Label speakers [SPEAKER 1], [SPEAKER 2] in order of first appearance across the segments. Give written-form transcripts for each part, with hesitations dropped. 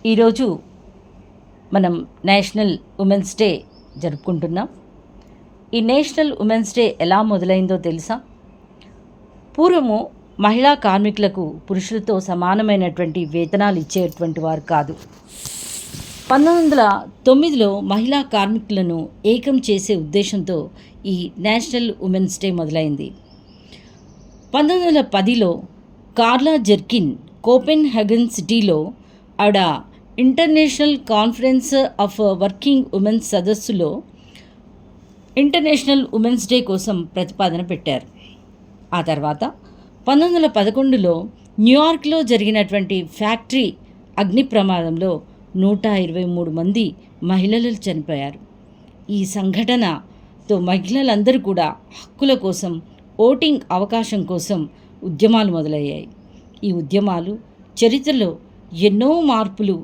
[SPEAKER 1] ఈరోజు మనం national women's day జరుపుకుంటున్నాం. ఈ నేషనల్ ఉమెన్స్ డే ఎలా మొదలైందో తెలుసా? పూర్వము మహిళా కార్మికులకు పురుషులతో సమానమైనటువంటి వేతనాలు ఇచ్చేటువంటి వారు కాదు. 1909లో మహిళా కార్మికులను ఏకం చేసే ఉద్దేశంతో ఈ నేషనల్ ఉమెన్స్ డే మొదలైంది. 1910లో కార్లా జెర్కిన్ కోపెన్హెగన్ సిటీలో ఆవిడ international conference of working women's సదస్సులో ఇంటర్నేషనల్ ఉమెన్స్ డే కోసం ప్రతిపాదన పెట్టారు. ఆ తర్వాత 1911లో న్యూయార్క్లో జరిగినటువంటి ఫ్యాక్టరీ అగ్ని ప్రమాదంలో 123 మంది మహిళలు చనిపోయారు. ఈ సంఘటనతో మహిళలందరూ కూడా హక్కుల కోసం, ఓటింగ్ అవకాశం కోసం ఉద్యమాలు మొదలయ్యాయి. ఈ ఉద్యమాలు చరిత్రలో ఎన్నో మార్పులు,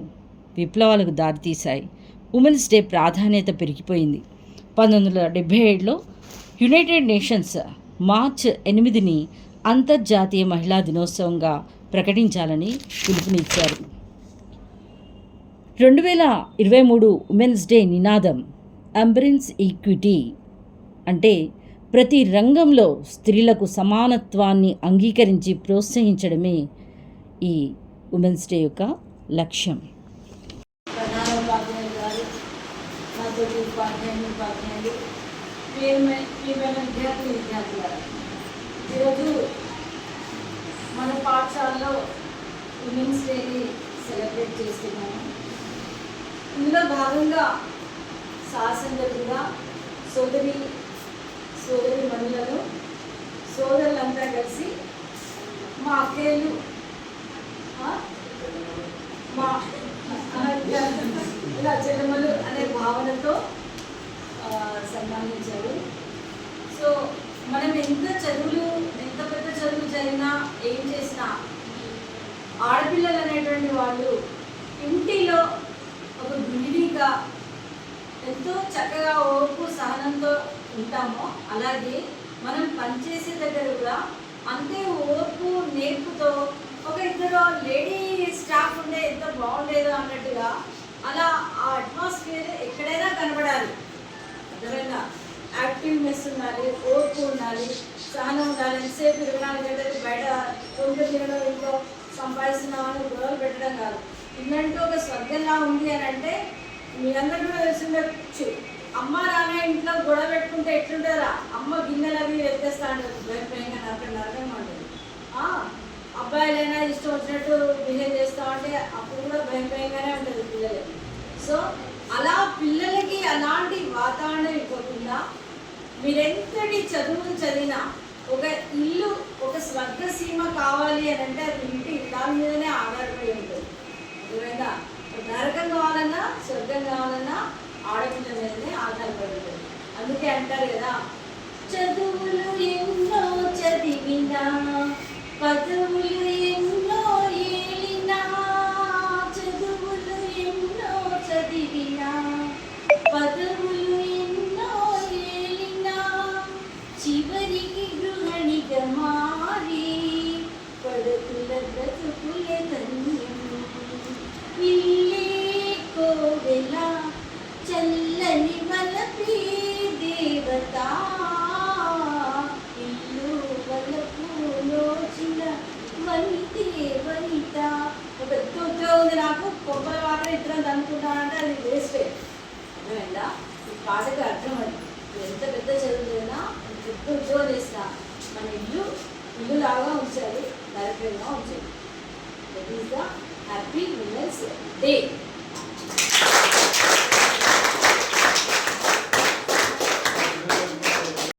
[SPEAKER 1] విప్లవాలకు దారితీశాయి. ఉమెన్స్ డే ప్రాధాన్యత పెరిగిపోయింది. 1977లో యునైటెడ్ నేషన్స్ మార్చ్ 8ని అంతర్జాతీయ మహిళా దినోత్సవంగా ప్రకటించాలని పిలుపునిచ్చారు. 2023 ఉమెన్స్ డే నినాదం ఎంబ్రేస్ ఈక్విటీ, అంటే ప్రతి రంగంలో స్త్రీలకు సమానత్వాన్ని అంగీకరించి ప్రోత్సహించడమే ఈ ఉమెన్స్ డే యొక్క లక్ష్యం.
[SPEAKER 2] ప్రధానోపాధ్యాయులు గారు, నాతో ఉపాధ్యాయులు, ప్రియమైన విద్యార్థులు, ఈరోజు మన పాఠశాలలో ఉమెన్స్ డేని సెలబ్రేట్ చేస్తున్నాము. ఇందులో భాగంగా శాసనసభ్యులుగా సోదరి మనులను సోదరులంతా కలిసి మా అక్కయ్యలు, మా ఇలా చెల్లెమ్మలు అనే భావనతో సన్మానించారు. సో మనం ఎంత పెద్ద చదువులు చదివినా, ఏం చేసినా ఆడపిల్లలు అనేటువంటి వాళ్ళు ఇంటిలో ఒక గృహిణిగా ఎంతో చక్కగా ఓర్పు సహనంతో ఉంటామో, అలాగే మనం పనిచేసే దగ్గర కూడా అంతే ఓర్పు నేర్పుతో ఒక ఇద్దరు లేడీ స్టాఫ్ ఉండే ఎంత బాగుండేదో అన్నట్టుగా అలా ఆ అట్మాస్ఫియర్ ఎక్కడైనా కనబడాలి. అర్థమైనా యాక్టివ్నెస్ ఉండాలి, ఓర్పు ఉండాలి, సహనం ఉండాలి. ఎంతసేపు 24 గంటలు బయట కొంత తినడం, ఇంట్లో సంపాదిస్తున్నామని గొడవలు పెట్టడం కాదు. ఇల్లంటూ ఒక స్వర్గంలా ఉంది అని అంటే మీ అందరూ కూడా తెలిసిండొచ్చు. అమ్మ నాన్న ఇంట్లో గొడవ పెట్టుకుంటే ఎట్లుంటారా? అమ్మ గిన్నెలు అవి ఎత్తేస్తా ఉంటుంది, భయంగా నరకంగా ఉంటుంది. అబ్బాయిలైనా ఇష్టం వచ్చినట్టు బిహేవ్ చేస్తూ ఉంటే అప్పుడు కూడా భయంగానే ఉంటుంది పిల్లలకి. సో అలా పిల్లలకి అలాంటి వాతావరణం ఇవ్వకుండా మీరెంతటి చదువులు చదివినా ఒక ఇల్లు ఒక స్వర్గసీమ కావాలి అని అంటే అది ఇంటి దాని మీదనే ఆధారపడి ఉంటుంది. ఏమైనా నరకం కావాలన్నా స్వర్గం కావాలన్నా ఆడపిల్ల మీదనే ఆధారపడి ఉంటుంది. అందుకే అంటారు కదా, చదువులు ఎన్నో చదివినా పదవులు ఎన్నో ఏలినా, చదువులు ఎన్నో చదివినా పదవులు ఎన్నో ఏలినా, చివరికి గృహిణిగా మారి పడకుల బ్రతుకులే ధన్యం. ఇల్లే కోవెల చల్లని వలపి దేవత, వనిత. ఒక పెద్ద ఉద్యోగం ఉంది నాకు, కొబ్బరి వాటర్ ఇద్దరం అనుకుంటానంటే అది వేస్టే. అర్థమైందా? ఈ పాటకి అర్థం అది. ఎంత పెద్ద చదువులైనా, పెద్ద ఉద్యోగం చేసినా మన ఇల్లు లాగా ఉంచాలి, నరకంగా ఉంచాలి. That is the happy women's day.